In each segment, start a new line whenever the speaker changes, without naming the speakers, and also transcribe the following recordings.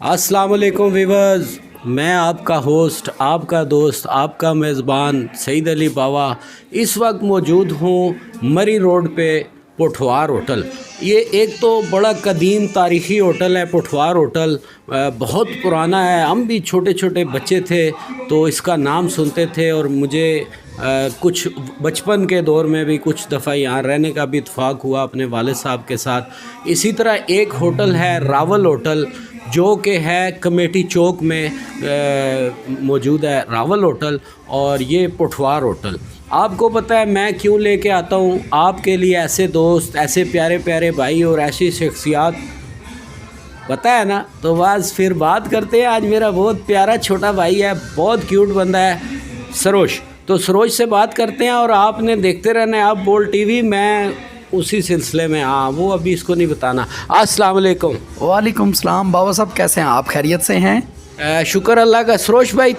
अस्सलाम वालेकुम वीवर्स, मैं आपका होस्ट, आपका दोस्त, आपका मेज़बान सईद अली बावा इस वक्त मौजूद हूँ मरी रोड पे पोठवार होटल। ये एक तो बड़ा कदीम तारीख़ी होटल है। पोठवार होटल बहुत पुराना है। हम भी छोटे छोटे बच्चे थे तो इसका नाम सुनते थे और मुझे कुछ बचपन के दौर में भी कुछ दफ़ा यहाँ रहने का भी इत्फाक हुआ अपने वालिद साहब के साथ। इसी तरह एक होटल है रावल होटल, जो कि है कमेटी चौक में मौजूद है रावल होटल, और ये पोठवार होटल। आपको पता है मैं क्यों लेके आता हूँ आपके लिए ऐसे दोस्त, ऐसे प्यारे प्यारे भाई और ऐसी शख्सियात, पता है ना? तो बस फिर बात करते हैं। आज मेरा बहुत प्यारा छोटा भाई है, बहुत क्यूट बंदा है, सरोज। तो सरोज से बात करते हैं और आपने देखते रहना है आप बोल टीवी। मैं उसी सिलसिले में, हाँ वो अभी इसको नहीं बताना। अस्सलाम वालेकुम।
वालेकुम सलाम। बाबा साहब कैसे हैं आप? खैरियत से हैं?
शुक्र अल्लाह का। सरोज भाई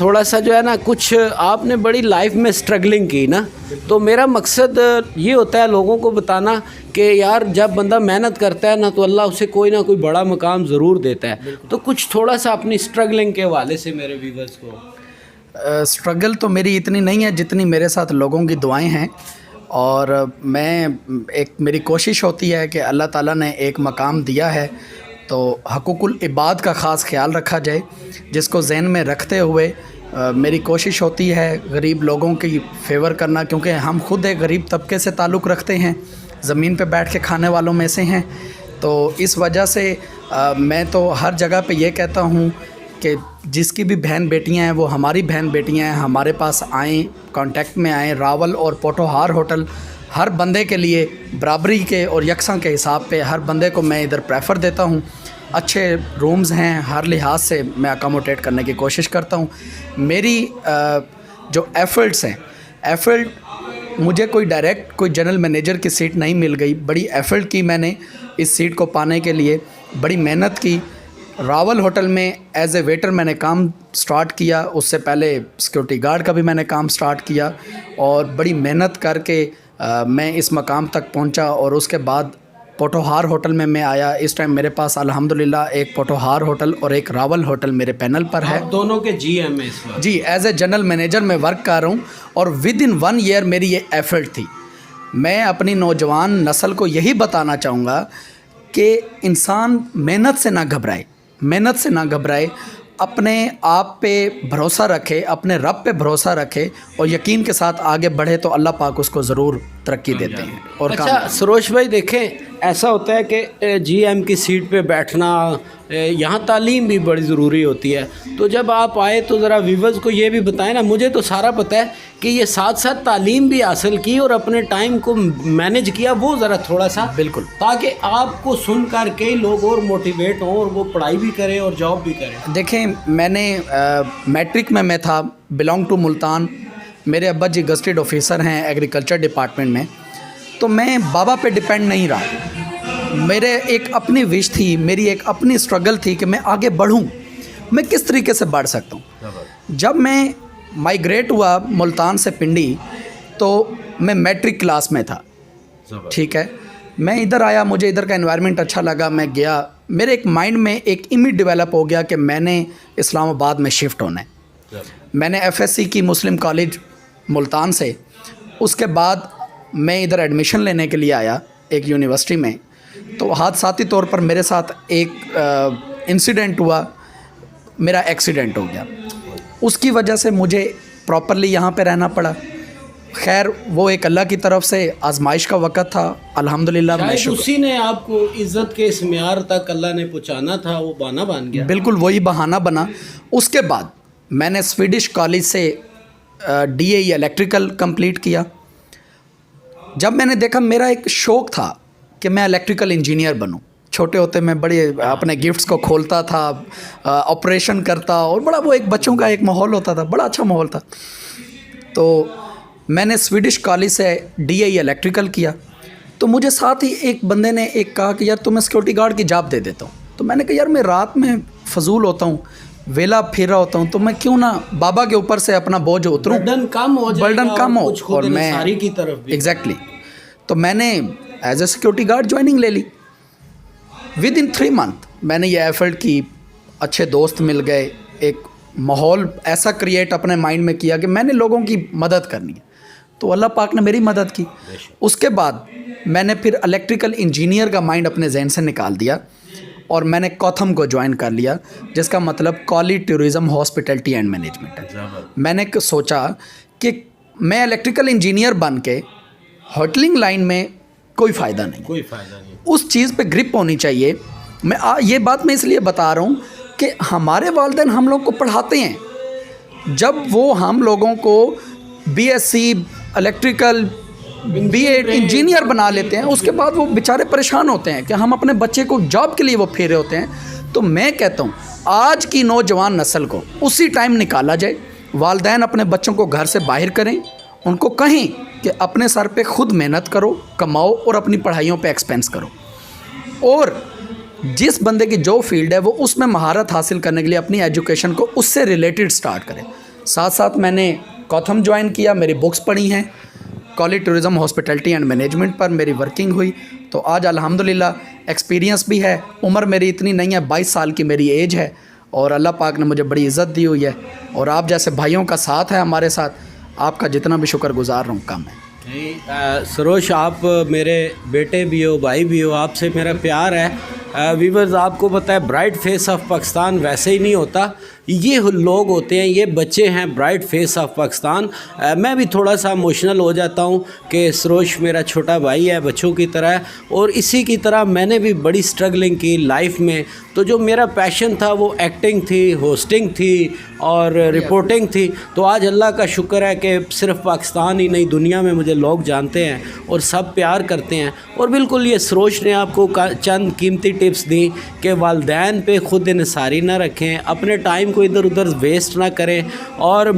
थोड़ा सा जो है ना, कुछ आपने बड़ी लाइफ में स्ट्रगलिंग की ना, तो मेरा मकसद ये होता है लोगों को बताना कि यार जब बंदा मेहनत करता है ना तो अल्लाह उसे कोई ना कोई बड़ा मकाम ज़रूर देता है। तो कुछ थोड़ा सा अपनी स्ट्रगलिंग के हवाले से मेरे व्यूवर्स को।
स्ट्रगल तो मेरी इतनी नहीं है जितनी मेरे साथ लोगों की दुआएं हैं, और मेरी कोशिश होती है कि अल्लाह ताला ने एक मकाम दिया है तो हकूकुल इबाद का ख़ास ख्याल रखा जाए, जिसको जहन में रखते हुए मेरी कोशिश होती है गरीब लोगों की फेवर करना, क्योंकि हम खुद एक गरीब तबके से ताल्लुक़ रखते हैं, ज़मीन पे बैठ के खाने वालों में से हैं। तो इस वजह से मैं तो हर जगह पे ये कहता हूँ कि जिसकी भी बहन बेटियां हैं वो हमारी बहन बेटियां हैं, हमारे पास आएँ, कांटेक्ट में आएँ। रावल और पोठवार होटल हर बंदे के लिए बराबरी के और यकसां के हिसाब पे हर बंदे को मैं इधर प्रेफर देता हूँ। अच्छे रूम्स हैं, हर लिहाज से मैं अकोमोडेट करने की कोशिश करता हूँ। मेरी जो एफ़र्ट्स हैं, मुझे कोई डायरेक्ट कोई जनरल मैनेजर की सीट नहीं मिल गई। बड़ी एफ़र्ट की मैंने इस सीट को पाने के लिए, बड़ी मेहनत की। रावल होटल में एज ए वेटर मैंने काम स्टार्ट किया, उससे पहले सिक्योरिटी गार्ड का भी मैंने काम स्टार्ट किया, और बड़ी मेहनत करके मैं इस मकाम तक पहुंचा। और उसके बाद पोठवार होटल में मैं आया। इस टाइम मेरे पास अल्हम्दुलिल्लाह एक पोठवार होटल और एक रावल होटल मेरे पैनल पर है।
आप दोनों के जीएम इस वक्त?
जी, एज ए जनरल मैनेजर मैं वर्क कर रहा हूँ, और विद इन 1 ईयर मेरी ये एफ़र्ट थी। मैं अपनी नौजवान नस्ल को यही बताना चाहूँगा कि इंसान मेहनत से ना घबराए, अपने आप पे भरोसा रखे, अपने रब पे भरोसा रखे, और यकीन के साथ आगे बढ़े तो अल्लाह पाक उसको ज़रूर तरक्की देते हैं। और
अच्छा सरोज भाई, देखें ऐसा होता है कि जीएम की सीट पे बैठना, यहाँ तालीम भी बड़ी ज़रूरी होती है। तो जब आप आए तो ज़रा व्यूवर्स को ये भी बताएं ना। मुझे तो सारा पता है कि ये साथ साथ तालीम भी हासिल की और अपने टाइम को मैनेज किया, वो ज़रा थोड़ा सा
बिल्कुल,
ताकि आपको सुन कर कई लोग और मोटिवेट हों और वो पढ़ाई भी करें और जॉब भी करें।
देखें, मैंने मैट्रिक में मैं था, बिलोंग टू मुल्तान। मेरे अब्बा जी गज़टेड ऑफिसर हैं एग्रीकल्चर डिपार्टमेंट में। तो मैं बाबा पे डिपेंड नहीं रहा। मेरे एक अपनी विश थी, मेरी एक अपनी स्ट्रगल थी कि मैं आगे बढ़ूं, मैं किस तरीके से बढ़ सकता हूं। जब मैं माइग्रेट हुआ मुल्तान से पिंडी, तो मैं मैट्रिक क्लास में था, ठीक है। मैं इधर आया, मुझे इधर का एनवायरनमेंट अच्छा लगा, मैं गया। मेरे एक माइंड में एक इमेज डेवलप हो गया कि मैंने इस्लामाबाद में शिफ्ट होना है। मैंने एफएससी की मुस्लिम कॉलेज मुल्तान से। उसके बाद मैं इधर एडमिशन लेने के लिए आया एक यूनिवर्सिटी में। तो हादसाती तौर पर मेरे साथ एक इंसिडेंट हुआ, मेरा एक्सीडेंट हो गया। उसकी वजह से मुझे प्रॉपरली यहाँ पे रहना पड़ा। खैर, वो एक अल्लाह की तरफ से आजमाइश का वक़्त था। अल्हम्दुलिल्लाह मैं
उसी ने आपको इज़्ज़त के इस म्यार तक अल्लाह ने पहुँचाना था, वो बहाना बन गया।
बिल्कुल वही बहाना बना। उसके बाद मैंने स्वीडिश कॉलेज से DAE इलेक्ट्रिकल कंप्लीट किया। जब मैंने देखा, मेरा एक शौक़ था कि मैं इलेक्ट्रिकल इंजीनियर बनूं। छोटे होते मैं बड़े अपने गिफ्ट्स को खोलता था, ऑपरेशन करता, और बड़ा वो एक बच्चों का एक माहौल होता था, बड़ा अच्छा माहौल था। तो मैंने स्वीडिश कॉलेज से DAE इलेक्ट्रिकल किया। तो मुझे साथ ही एक बंदे ने एक कहा कि यार तुम्हें सिक्योरिटी गार्ड की जॉब दे देता हूँ। तो मैंने कहा यार मैं रात में फजूल होता हूँ, वेला फिर रहा होता हूँ, तो मैं क्यों ना बाबा के ऊपर से अपना बोझ उतरूँ,
बर्डन कम हो
और मैं
सारी की तरफ भी।
एग्जैक्टली। तो मैंने as a security guard joining ले ली। विद इन 3 मंथ मैंने ये एफर्ट की, अच्छे दोस्त मिल गए, एक माहौल ऐसा क्रिएट अपने माइंड में किया कि मैंने लोगों की मदद करनी है, तो अल्लाह पाक ने मेरी मदद की। उसके बाद मैंने फिर इलेक्ट्रिकल इंजीनियर का माइंड अपने जहन से निकाल दिया और मैंने कॉथम को ज्वाइन कर लिया, जिसका मतलब कॉली टूरिज़म हॉस्पिटैलिटी एंड मैनेजमेंट है। मैंने सोचा कि मैं इलेक्ट्रिकल इंजीनियर बन के होटलिंग लाइन में कोई फ़ायदा नहीं, उस चीज़ पे ग्रिप होनी चाहिए। ये बात मैं इसलिए बता रहा हूँ कि हमारे वालिदैन हम लोग को पढ़ाते हैं, जब वो हम लोगों को बीएससी इलेक्ट्रिकल बीएड इंजीनियर बना लेते हैं, उसके बाद वो बेचारे परेशान होते हैं कि हम अपने बच्चे को जॉब के लिए वो फेरे होते हैं। तो मैं कहता हूँ आज की नौजवान नस्ल को उसी टाइम निकाला जाए, वालिदैन अपने बच्चों को घर से बाहर करें, उनको कहें कि अपने सर पे खुद मेहनत करो, कमाओ और अपनी पढ़ाइयों पे एक्सपेंस करो, और जिस बंदे की जो फील्ड है वो उसमें महारत हासिल करने के लिए अपनी एजुकेशन को उससे रिलेटेड स्टार्ट करें। साथ साथ मैंने कॉथम ज्वाइन किया, मेरी बुक्स पढ़ी हैं, कॉली टूरिज़म हॉस्पिटैलिटी एंड मैनेजमेंट पर मेरी वर्किंग हुई, तो आज अल्हम्दुलिल्लाह एक्सपीरियंस भी है। उम्र मेरी इतनी नहीं है, 22 साल की मेरी एज है और अल्लाह पाक ने मुझे बड़ी इज़्ज़त दी हुई है, और आप जैसे भाइयों का साथ है हमारे साथ, आपका जितना भी शुक्रगुजार रहूँ कम है।
सरोश, आप मेरे बेटे भी हो, भाई भी हो, आपसे मेरा प्यार है। वीवर्स, आपको पता है ब्राइट फेस ऑफ पाकिस्तान वैसे ही नहीं होता, ये लोग होते हैं, ये बच्चे हैं ब्राइट फेस ऑफ पाकिस्तान। मैं भी थोड़ा सा इमोशनल हो जाता हूँ कि सरोश मेरा छोटा भाई है, बच्चों की तरह है, और इसी की तरह मैंने भी बड़ी स्ट्रगलिंग की लाइफ में। तो जो मेरा पैशन था वो एक्टिंग थी, होस्टिंग थी और रिपोर्टिंग थी। तो आज अल्लाह का शुक्र है कि सिर्फ पाकिस्तान ही नहीं दुनिया में मुझे लोग जानते हैं और सब प्यार करते हैं। और बिल्कुल ये सरोश ने आपको चंद कीमती टिप्स दी कि वालिदैन पे खुद इन्सारी ना रखें, अपने टाइम को इधर उधर वेस्ट ना करें। और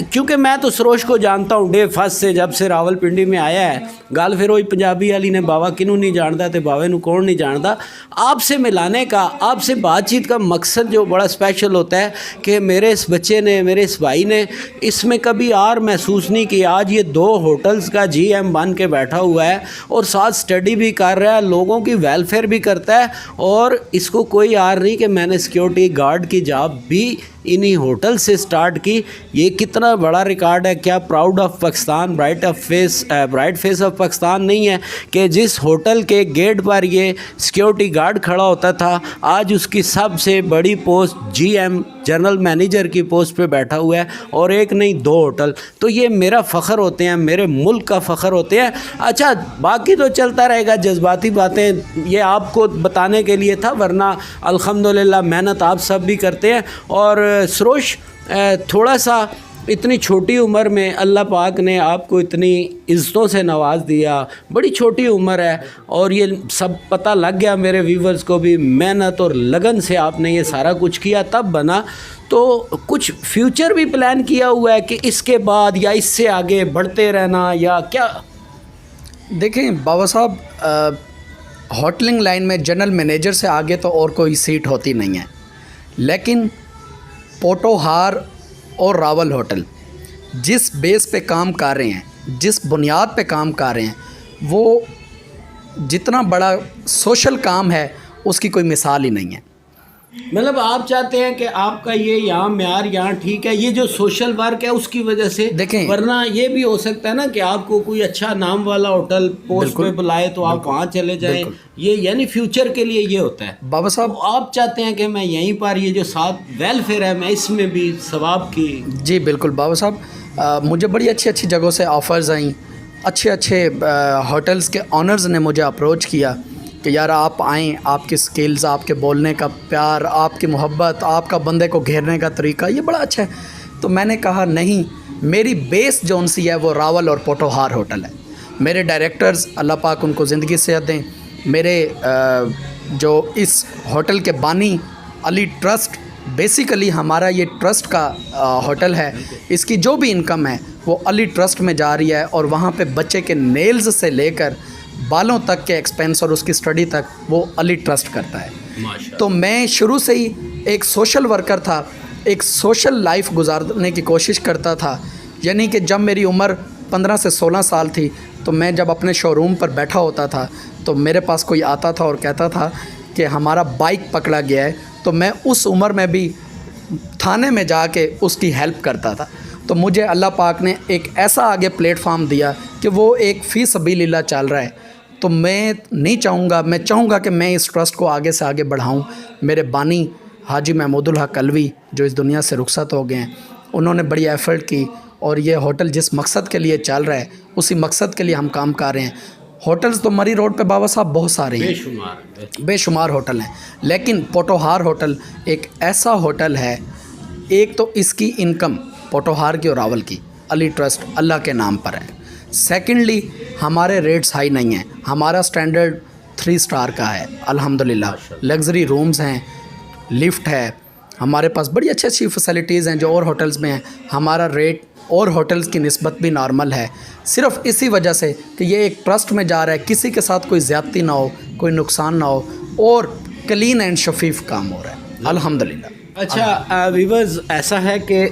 क्योंकि मैं तो सरोश को जानता हूँ डे फर्स्ट से, जब से रावलपिंडी में आया है। गल फिर वही पंजाबी वाली ने, बाबा किनू नहीं जानता तो बावे नू कौन नहीं जानता। आपसे मिलाने का, आपसे बातचीत का मकसद जो बड़ा स्पेशल होता है कि मेरे इस बच्चे ने, मेरे इस भाई ने इसमें कभी आर महसूस नहीं किया। आज ये 2 होटल्स का GM बन के बैठा हुआ है और साथ स्टडी भी कर रहा है, लोगों की वेलफेयर भी करता है, और इसको कोई आर नहीं कि मैंने सिक्योरिटी गार्ड की जॉब भी इन्हीं होटल से स्टार्ट की। ये कितना बड़ा रिकॉर्ड है, क्या proud of Pakistan, bright face of Pakistan नहीं है कि जिस होटल के गेट पर ये सिक्योरिटी गार्ड खड़ा होता था, आज उसकी सबसे बड़ी पोस्ट GM जनरल मैनेजर की पोस्ट पे बैठा हुआ है, और एक नहीं 2 होटल। तो ये मेरा फ़ख्र होते हैं, मेरे मुल्क का फ़ख्र होते हैं। अच्छा, बाकी तो चलता रहेगा, जज्बाती बातें ये आपको बताने के लिए था, वरना अल्हम्दुलिल्लाह मेहनत आप सब भी करते हैं। और सरोश, थोड़ा सा इतनी छोटी उम्र में अल्लाह पाक ने आपको इतनी इज़्ज़तों से नवाज दिया, बड़ी छोटी उम्र है, और ये सब पता लग गया मेरे व्यूवर्स को भी, मेहनत और लगन से आपने ये सारा कुछ किया तब बना। तो कुछ फ्यूचर भी प्लान किया हुआ है कि इसके बाद या इससे आगे बढ़ते रहना, या क्या?
देखें बाबा साहब, होटलिंग लाइन में जनरल मैनेजर से आगे तो और कोई सीट होती नहीं है, लेकिन पोटोहार और रावल होटल जिस बेस पे काम कर रहे हैं, जिस बुनियाद पे काम कर रहे हैं, वो जितना बड़ा सोशल काम है उसकी कोई मिसाल ही नहीं है।
मतलब आप चाहते हैं कि आपका ये यहाँ म्यार यहाँ ठीक है, ये जो सोशल वर्क है उसकी वजह से देखें, वरना ये भी हो सकता है ना कि आपको कोई अच्छा नाम वाला होटल पोस्ट पे बुलाए तो आप वहाँ चले जाएं, ये यानी फ्यूचर के लिए ये होता है।
बाबा साहब,
आप चाहते हैं कि मैं यहीं पर ये जो साथ वेलफेयर है मैं इसमें भी सवाब की।
जी बिल्कुल बाबा साहब, मुझे बड़ी अच्छी अच्छी जगहों से ऑफ़र्स आई, अच्छे अच्छे होटल्स के ऑनर्स ने मुझे अप्रोच किया कि यार आप आएँ, आपकी स्किल्स, आपके बोलने का प्यार, आपकी मोहब्बत, आपका बंदे को घेरने का तरीका ये बड़ा अच्छा है। तो मैंने कहा नहीं, मेरी बेस जौन सी है वो रावल और पोटोहार होटल है। मेरे डायरेक्टर्स अल्लाह पाक उनको ज़िंदगी सेहत दें, मेरे जो इस होटल के बानी अली ट्रस्ट, बेसिकली हमारा ये ट्रस्ट का होटल है, इसकी जो भी इनकम है वो अली ट्रस्ट में जा रही है, और वहाँ पे बच्चे के नेल्स से लेकर बालों तक के एक्सपेंस और उसकी स्टडी तक वो अली ट्रस्ट करता है। तो मैं शुरू से ही एक सोशल वर्कर था, एक सोशल लाइफ गुजारने की कोशिश करता था। यानी कि जब मेरी उम्र 15 से 16 साल थी तो मैं जब अपने शोरूम पर बैठा होता था तो मेरे पास कोई आता था और कहता था कि हमारा बाइक पकड़ा गया है, तो मैं उस उम्र में भी थाने में जाके उसकी हेल्प करता था। तो मुझे अल्लाह पाक ने एक ऐसा आगे प्लेटफार्म दिया कि वो एक फ़ी सबीलिल्लाह चल रहा है। तो मैं नहीं चाहूँगा, मैं चाहूँगा कि मैं इस ट्रस्ट को आगे से आगे बढ़ाऊँ। मेरे बानी हाजी महमूदुल हक अलवी जो इस दुनिया से रुखसत हो गए हैं, उन्होंने बड़ी एफ़र्ट की और ये होटल जिस मकसद के लिए चल रहा है उसी मकसद के लिए हम काम कर रहे हैं। होटल्स तो मरी रोड पे बाबा साहब बहुत सारे हैं, बेशुमार होटल हैं, लेकिन पोटोहार होटल एक ऐसा होटल है, एक तो इसकी इनकम पोटोहार की और रावल की अली ट्रस्ट अल्लाह के नाम पर है। सेकेंडली हमारे रेट्स हाई नहीं हैं, हमारा स्टैंडर्ड 3 स्टार का है अल्हम्दुलिल्लाह। लग्जरी रूम्स हैं, लिफ्ट है, हमारे पास बड़ी अच्छी अच्छी फैसिलिटीज़ हैं जो और होटल्स में हैं। हमारा रेट और होटल्स की निस्बत भी नॉर्मल है, सिर्फ इसी वजह से कि ये एक ट्रस्ट में जा रहा है, किसी के साथ कोई ज़्यादती ना हो, कोई नुकसान ना हो और क्लीन एंड शफीफ काम हो रहा है अल्हम्दुलिल्लाह।
अच्छा वीवर्स, ऐसा है कि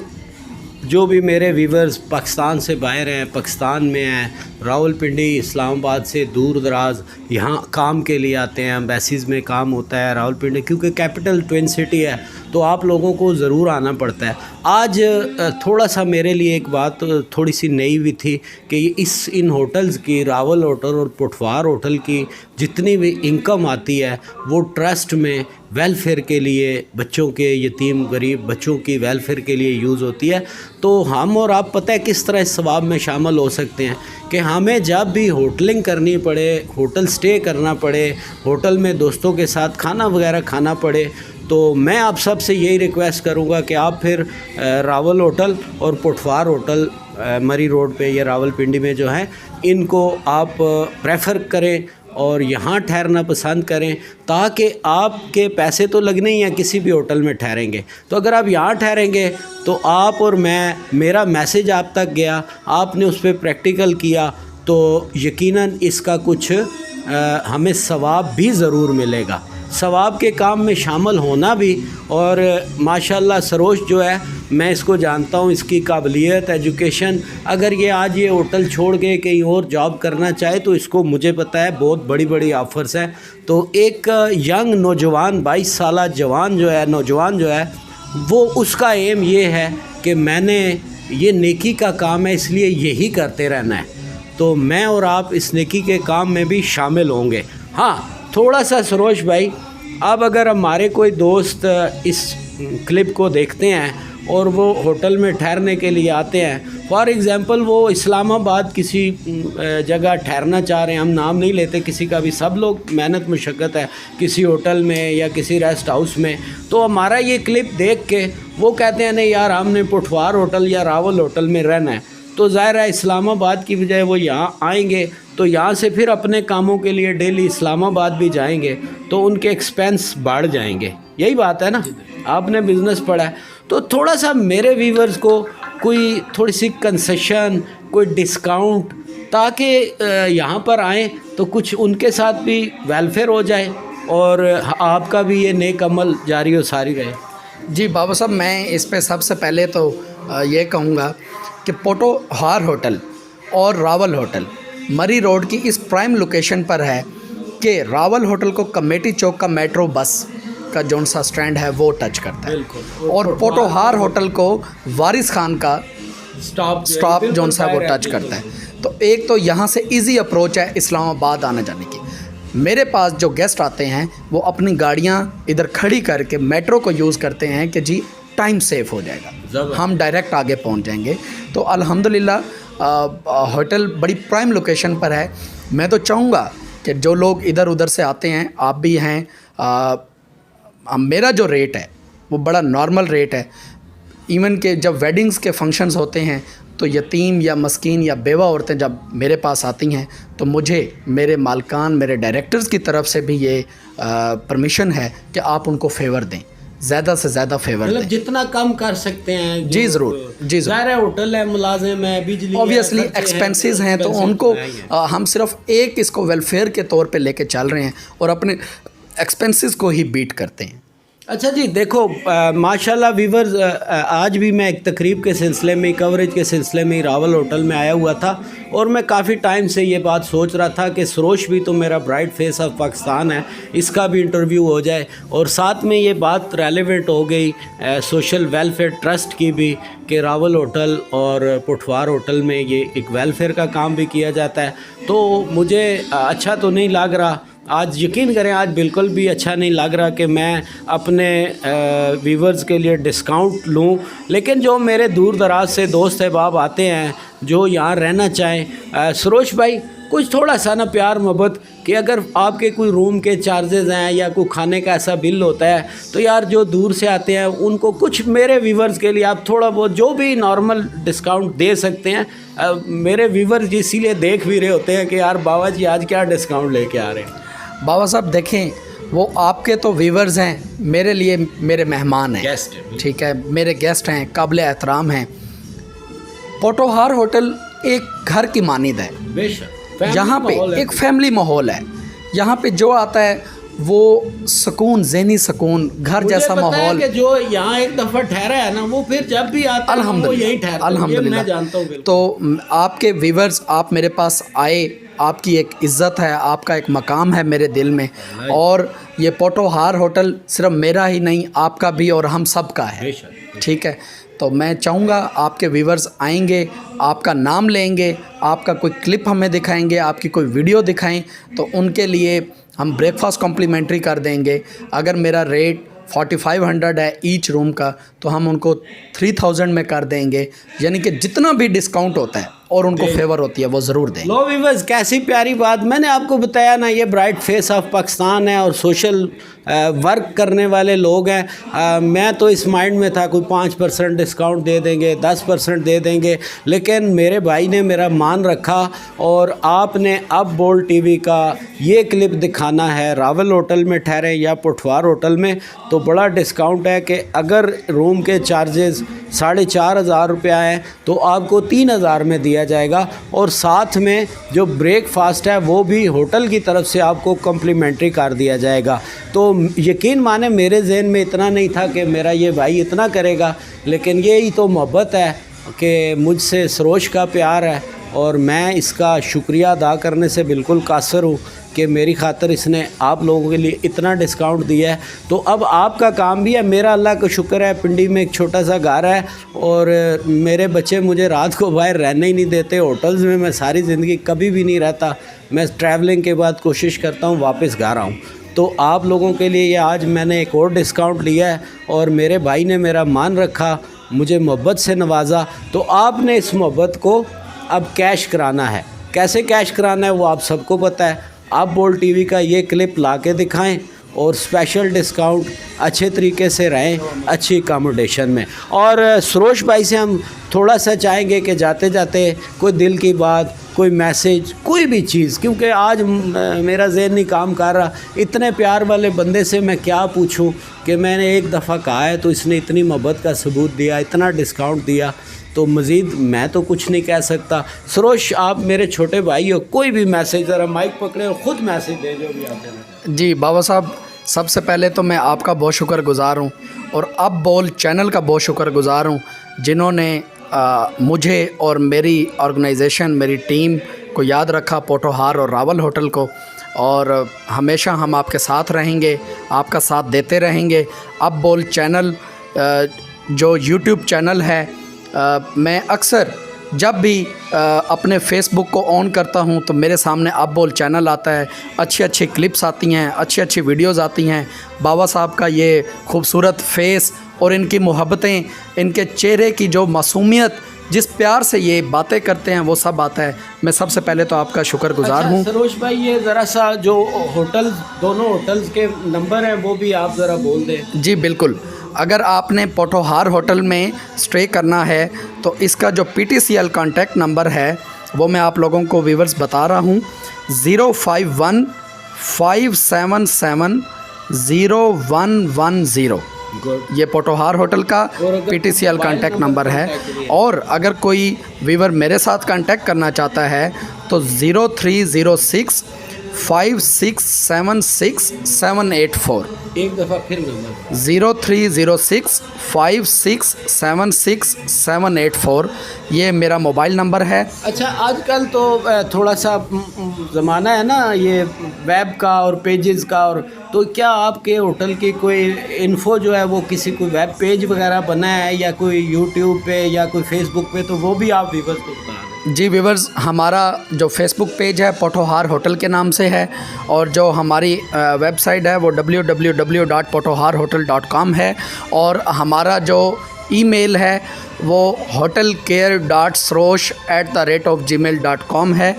जो भी मेरे वीवर्स पाकिस्तान से बाहर हैं, पाकिस्तान में हैं, रावलपिंडी इस्लामाबाद से दूर दराज यहाँ काम के लिए आते हैं, एम्बेसीज़ में काम होता है रावलपिंडी, क्योंकि कैपिटल ट्विन सिटी है तो आप लोगों को ज़रूर आना पड़ता है। आज थोड़ा सा मेरे लिए एक बात थोड़ी सी नई भी थी कि इन होटल्स की, रावल होटल और पुठवार होटल की जितनी भी इनकम आती है वो ट्रस्ट में वेलफेयर के लिए, बच्चों के, यतीम गरीब बच्चों की वेलफेयर के लिए यूज़ होती है। तो हम और आप पता है किस तरह इस सवाब में शामिल हो सकते हैं कि हमें जब भी होटलिंग करनी पड़े, होटल स्टे करना पड़े, होटल में दोस्तों के साथ खाना वगैरह खाना पड़े, तो मैं आप सब से यही रिक्वेस्ट करूँगा कि आप फिर रावल होटल और पुठवार होटल मरी रोड पे या रावलपिंडी में जो है इनको आप प्रेफर करें और यहाँ ठहरना पसंद करें, ताकि आपके पैसे तो लगने ही हैं किसी भी होटल में ठहरेंगे। तो अगर आप यहाँ ठहरेंगे तो आप और मैं, मेरा मैसेज आप तक गया, आपने उस पर प्रैक्टिकल किया, तो यकीनन इसका कुछ हमें सवाब भी ज़रूर मिलेगा। सवाब के काम में शामिल होना भी, और माशाल्लाह सरोज जो है मैं इसको जानता हूँ, इसकी काबिलियत, एजुकेशन, अगर ये आज ये होटल छोड़ के कहीं और जॉब करना चाहे तो इसको मुझे पता है बहुत बड़ी बड़ी ऑफ़र्स हैं। तो एक यंग नौजवान 22 साल जवान जो है, नौजवान जो है, वो उसका एम ये है कि मैंने ये नेकी का काम है इसलिए यही करते रहना है। तो मैं और आप इस नेकी के काम में भी शामिल होंगे। हाँ, थोड़ा सा सरोज भाई, अब अगर हमारे कोई दोस्त इस क्लिप को देखते हैं और वो होटल में ठहरने के लिए आते हैं, फॉर एग्ज़ाम्पल वो इस्लामाबाद किसी जगह ठहरना चाह रहे हैं, हम नाम नहीं लेते किसी का भी, सब लोग मेहनत मुशक्क़त है किसी होटल में या किसी रेस्ट हाउस में, तो हमारा ये क्लिप देख के वो कहते हैं नहीं यार हमने पुठवार होटल या रावल होटल में रहना है, तो ज़ाहिर है इस्लामाबाद की बजाय वो यहाँ आएंगे तो यहाँ से फिर अपने कामों के लिए डेली इस्लामाबाद भी जाएंगे तो उनके एक्सपेंस बढ़ जाएंगे। यही बात है ना, आपने बिज़नेस पढ़ा है, तो थोड़ा सा मेरे व्यूवर्स को कोई थोड़ी सी कंसेशन, कोई डिस्काउंट, ताकि यहाँ पर आएँ तो कुछ उनके साथ भी वेलफेयर हो जाए और आपका भी ये नेक अमल जारी व सारी रहे।
जी बाबा साहब, मैं इस पे सबसे पहले तो ये कहूँगा कि पोटोहार होटल और रावल होटल मरी रोड की इस प्राइम लोकेशन पर है कि रावल होटल को कमेटी चौक का मेट्रो बस का जौन सा स्टैंड है वो टच करता है, और पोटोहार होटल को वारिस खान का स्टॉप जौन सा वो टच करता है। तो एक तो यहाँ से इजी अप्रोच है इस्लामाबाद आने जाने की। मेरे पास जो गेस्ट आते हैं वो अपनी गाड़ियाँ इधर खड़ी करके मेट्रो को यूज़ करते हैं कि जी टाइम सेव हो जाएगा, हम डायरेक्ट आगे पहुंच जाएंगे। तो अल्हम्दुलिल्लाह होटल बड़ी प्राइम लोकेशन पर है। मैं तो चाहूँगा कि जो लोग इधर उधर से आते हैं, आप भी हैं, मेरा जो रेट है वो बड़ा नॉर्मल रेट है। इवन के जब वेडिंग्स के फंक्शंस होते हैं तो यतीम या मस्कीन या बेवा औरतें जब मेरे पास आती हैं तो मुझे मेरे मालकान, मेरे डायरेक्टर्स की तरफ से भी ये परमिशन है कि आप उनको फेवर दें, ज़्यादा से ज़्यादा फेवर
मतलब
दें,
जितना कम कर सकते हैं।
जी ज़रूर, जी ज़रूर।
ज़ाहिर है होटल है, मुलाजिम है, बिजली,
ऑब्वियसली एक्सपेंसेस हैं, तो उनको हम सिर्फ एक इसको वेलफेयर के तौर पे लेके चल रहे हैं और अपने एक्सपेंसेस को ही बीट करते हैं।
अच्छा जी, देखो माशाल्लाह वीवर्स, आज भी मैं एक तकरीब के सिलसिले में, कवरेज के सिलसिले में रावल होटल में आया हुआ था और मैं काफ़ी टाइम से ये बात सोच रहा था कि सरोश भी तो मेरा ब्राइट फेस ऑफ पाकिस्तान है, इसका भी इंटरव्यू हो जाए। और साथ में ये बात रेलेवेंट हो गई सोशल वेलफेयर ट्रस्ट की भी कि रावल होटल और पुठवार होटल में ये एक वेलफेयर का काम भी किया जाता है। तो मुझे अच्छा तो नहीं लग रहा, आज यकीन करें आज बिल्कुल भी अच्छा नहीं लग रहा कि मैं अपने व्यूवर्स के लिए डिस्काउंट लूं। लेकिन जो मेरे दूर दराज से दोस्त अहबाब आते हैं जो यहाँ रहना चाहें, सरोश भाई कुछ थोड़ा सा ना प्यार मोहब्बत कि अगर आपके कोई रूम के चार्जेस हैं या कोई खाने का ऐसा बिल होता है तो यार जो दूर से आते हैं उनको कुछ मेरे व्यूवर्स के लिए आप थोड़ा बहुत जो भी नॉर्मल डिस्काउंट दे सकते हैं। मेरे व्यूवर्स इसीलिए देख भी रहे होते हैं कि यार बाबा जी आज क्या डिस्काउंट लेके आ रहे हैं।
बाबा साहब देखें, वो आपके तो व्यूवर्स हैं, मेरे लिए मेरे मेहमान हैं,
गेस्ट हैं,
ठीक है, मेरे गेस्ट हैं, काबिल एहतराम हैं। पोठोहार होटल एक घर की मानिंद है,
बेशक
यहाँ पे एक फैमिली माहौल है। यहाँ पे जो आता है वो सुकून, ज़हनी सुकून, घर जैसा माहौल।
जो यहाँ एक दफ़ा ठहरा है ना वो फिर जब भी आता है वो यही ठहरता है,
अल्हम्दुलिल्लाह
मैं जानता हूँ।
तो आपके व्यूवर्स, आप मेरे पास आए, आपकी एक इज़्ज़त है, आपका एक मकाम है मेरे दिल में। और ये पोठोहार होटल सिर्फ मेरा ही नहीं, आपका भी और हम सब का है, ठीक है। तो मैं चाहूँगा आपके व्यूवर्स आएंगे, आपका नाम लेंगे, आपका कोई क्लिप हमें दिखाएंगे, आपकी कोई वीडियो दिखाएं तो उनके लिए हम ब्रेकफास्ट कॉम्प्लीमेंट्री कर देंगे। अगर मेरा रेट 4500 है ईच रूम का तो हम उनको 3000 में कर देंगे, यानी कि जितना भी डिस्काउंट होता है और उनको फेवर होती है वो ज़रूर दें।
लो व्यूअर्स, कैसी प्यारी बात, मैंने आपको बताया ना ये ब्राइट फेस ऑफ पाकिस्तान है और सोशल वर्क करने वाले लोग हैं। मैं तो इस माइंड में था कोई 5% डिस्काउंट दे देंगे, 10% दे देंगे, लेकिन मेरे भाई ने मेरा मान रखा और आपने अब बोल्ड टीवी का ये क्लिप दिखाना है रावल होटल में ठहरे या पुठवार होटल में तो बड़ा डिस्काउंट है कि अगर रूम के चार्जेस 4500 रुपया हैं तो आपको 3000 में दिया जाएगा और साथ में जो ब्रेकफास्ट है वो भी होटल की तरफ से आपको कम्प्लीमेंट्री कर दिया जाएगा। तो यकीन माने मेरे जहन में इतना नहीं था कि मेरा ये भाई इतना करेगा, लेकिन यही तो मोहब्बत है कि मुझसे सरोश का प्यार है और मैं इसका शुक्रिया अदा करने से बिल्कुल कासर हूँ कि मेरी खातिर इसने आप लोगों के लिए इतना डिस्काउंट दिया है। तो अब आपका काम भी है, मेरा अल्लाह का शुक्र है पिंडी में एक छोटा सा घर है और मेरे बच्चे मुझे रात को बाहर रहने ही नहीं देते। होटल्स में मैं सारी ज़िंदगी कभी भी नहीं रहता, मैं ट्रैवलिंग के बाद कोशिश करता हूँ वापस घर आऊँ। तो आप लोगों के लिए ये आज मैंने एक और डिस्काउंट लिया है और मेरे भाई ने मेरा मान रखा, मुझे मोहब्बत से नवाजा। तो आपने इस मोहब्बत को अब कैश कराना है। कैसे कैश कराना है वो आप सबको पता है। आप बोल्ड टीवी का ये क्लिप ला के दिखाएँ और स्पेशल डिस्काउंट अच्छे तरीके से रहें, अच्छी अकोमोडेशन में। और सरोश भाई से हम थोड़ा सा चाहेंगे कि जाते जाते कोई दिल की बात, कोई मैसेज, कोई भी चीज़, क्योंकि आज मेरा ज़हन नहीं काम कर रहा। इतने प्यार वाले बंदे से मैं क्या पूछूं कि मैंने एक दफ़ा कहा है तो इसने इतनी मोहब्बत का सबूत दिया, इतना डिस्काउंट दिया, तो मज़ीद मैं तो कुछ नहीं कह सकता। सरोश, आप मेरे छोटे भाई हो, कोई भी मैसेज, ज़रा माइक पकड़े और ख़ुद मैसेज दे जो भी आते हैं।
जी बाबा साहब, सबसे पहले तो मैं आपका बहुत शुक्रगुज़ार हूँ और अब बोल चैनल का बहुत शुक्रगुज़ार हूँ जिन्होंने मुझे और मेरी ऑर्गेनाइजेशन, मेरी टीम को याद रखा, पोठोहार और रावल होटल को। और हमेशा हम आपके साथ रहेंगे, आपका साथ देते रहेंगे। अब बोल चैनल जो यूट्यूब चैनल है, मैं अक्सर जब भी अपने फेसबुक को ऑन करता हूं तो मेरे सामने अब बोल चैनल आता है। अच्छी अच्छी क्लिप्स आती हैं, अच्छी अच्छी वीडियोस आती हैं। बाबा साहब का ये खूबसूरत फेस और इनकी मोहब्बतें, इनके चेहरे की जो मासूमियत, जिस प्यार से ये बातें करते हैं वो सब आता है। मैं सबसे पहले तो आपका शुक्रगुज़ार हूँ।
सरोश भाई, ये ज़रा सा जो होटल, दोनों होटल्स के नंबर हैं वो भी आप ज़रा बोल दें।
जी बिल्कुल, अगर आपने पोठोहार होटल में स्टे करना है तो इसका जो PTCL कॉन्टैक्ट नंबर है वो मैं आप लोगों को व्यूवर्स बता रहा हूँ, 051-577-0110। ये पोठोहार होटल का PTCL कॉन्टैक्ट नंबर है। और अगर कोई व्यूवर मेरे साथ कॉन्टैक्ट करना चाहता है तो 0306 5676784।
एक दफ़ा फिर नंबर।
0306576784 ये मेरा मोबाइल नंबर है।
अच्छा, आजकल तो थोड़ा सा ज़माना है ना ये वेब का और पेजेस का, और तो क्या आपके होटल की कोई इन्फो जो है वो किसी कोई वेब पेज वगैरह बना है या कोई यूट्यूब पे या कोई फेसबुक पे, तो वो भी आप व्यूअर्स को बता दें।
जी व्यूअर्स, हमारा जो फेसबुक पेज है पोठोहार होटल के नाम से है, और जो हमारी वेबसाइट है वो www.potoharhotel.com है, और हमारा जो ईमेल है वो hotelcare.srosh@gmail.com है।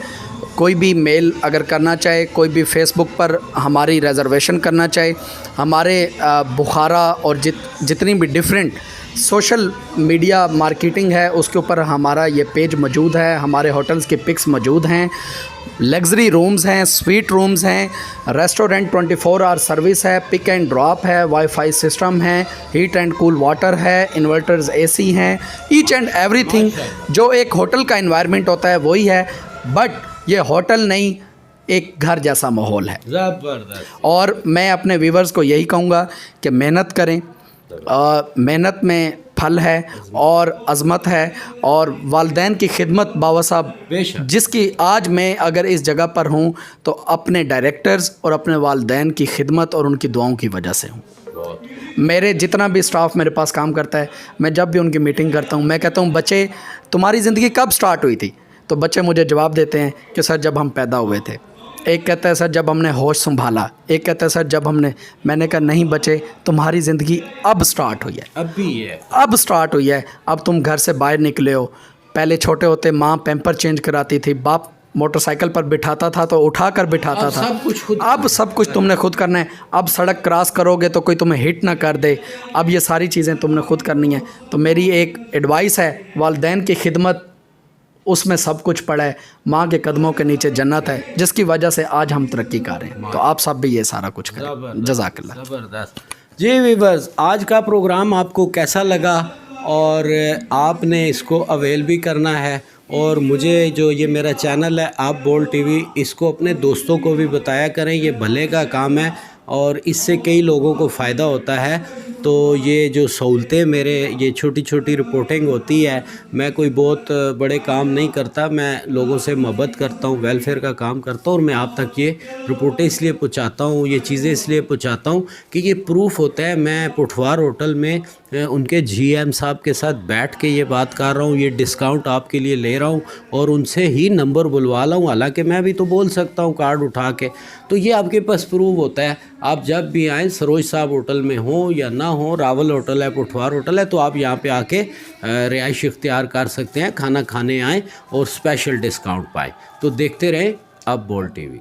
कोई भी मेल अगर करना चाहे, कोई भी फेसबुक पर हमारी रिज़र्वेशन करना चाहे, हमारे बुखारा और जितनी भी डिफरेंट सोशल मीडिया मार्केटिंग है उसके ऊपर हमारा ये पेज मौजूद है। हमारे होटल्स के पिक्स मौजूद हैं, लग्जरी रूम्स हैं, स्वीट रूम्स हैं, रेस्टोरेंट 24 आवर सर्विस है, पिक एंड ड्रॉप है, वाईफाई सिस्टम है, हीट एंड कूल वाटर है, इन्वर्टर्स एसी हैं, ईच एंड एवरीथिंग जो एक होटल का एनवायरनमेंट होता है वही है। बट ये होटल नहीं, एक घर जैसा माहौल है।
ज़बरदस्त।
और मैं अपने व्यूवर्स को यही कहूँगा कि मेहनत करें, मेहनत में फल है और अज़मत है, और वालिदैन की खिदमत बाबा साहब
बेशक,
जिसकी आज मैं अगर इस जगह पर हूँ तो अपने डायरेक्टर्स और अपने वालिदैन की खिदमत और उनकी दुआओं की वजह से हूँ। मेरे जितना भी स्टाफ मेरे पास काम करता है, मैं जब भी उनकी मीटिंग करता हूँ मैं कहता हूँ बच्चे तुम्हारी ज़िंदगी कब स्टार्ट हुई थी, तो बच्चे मुझे जवाब देते हैं कि सर जब हम पैदा हुए थे। एक कहता है सर जब हमने होश संभाला, एक कहता है सर जब हमने, मैंने कहा नहीं बच्चे, तुम्हारी ज़िंदगी अब स्टार्ट हुई है,
अभी है,
अब स्टार्ट हुई है। अब तुम घर से बाहर निकले हो। पहले छोटे होते माँ पैम्पर चेंज कराती थी, बाप मोटरसाइकिल पर बिठाता था तो उठा कर बिठाता था,
सब कुछ खुद,
अब सब कुछ तुमने खुद करना है। अब सड़क क्रॉस करोगे तो कोई तुम्हें हिट ना कर दे, अब ये सारी चीज़ें तुमने खुद करनी है। तो मेरी एक एडवाइस है, वालिदैन की खिदमत उसमें सब कुछ पड़ा है, माँ के कदमों के नीचे जन्नत है, जिसकी वजह से आज हम तरक्की कर रहे हैं। तो आप सब भी ये सारा कुछ करें। जज़ाकल्लाह।
ज़बरदस्त। जी वीवर्स, आज का प्रोग्राम आपको कैसा लगा, और आपने इसको अवेल भी करना है, और मुझे जो ये मेरा चैनल है आप बोल टीवी, इसको अपने दोस्तों को भी बताया करें, ये भले का काम है और इससे कई लोगों को फ़ायदा होता है। तो ये जो सहूलतें मेरे ये छोटी छोटी रिपोर्टिंग होती है, मैं कोई बहुत बड़े काम नहीं करता, मैं लोगों से मोहब्बत करता हूँ, वेलफेयर का काम करता हूँ, और मैं आप तक ये रिपोर्टें इसलिए पहुँचाता हूँ, ये चीज़ें इसलिए पहुँचाता हूँ कि ये प्रूफ होता है। मैं पोठवार होटल में उनके GM साहब के साथ बैठ के ये बात कर रहा हूँ, ये डिस्काउंट आपके लिए ले रहा हूँ, और उनसे ही नंबर बुलवा रहा हूँ, हालांकि मैं भी तो बोल सकता हूँ कार्ड उठा के। तो ये आपके पास प्रूफ होता है। आप जब भी आएँ, सरोज साहब होटल में हो या ना हो, रावल होटल है, पोठवार होटल है, तो आप यहाँ पे आके रिहाइश इख्तियार कर सकते हैं, खाना खाने आएँ और स्पेशल डिस्काउंट पाएँ। तो देखते रहें अब बोल टीवी।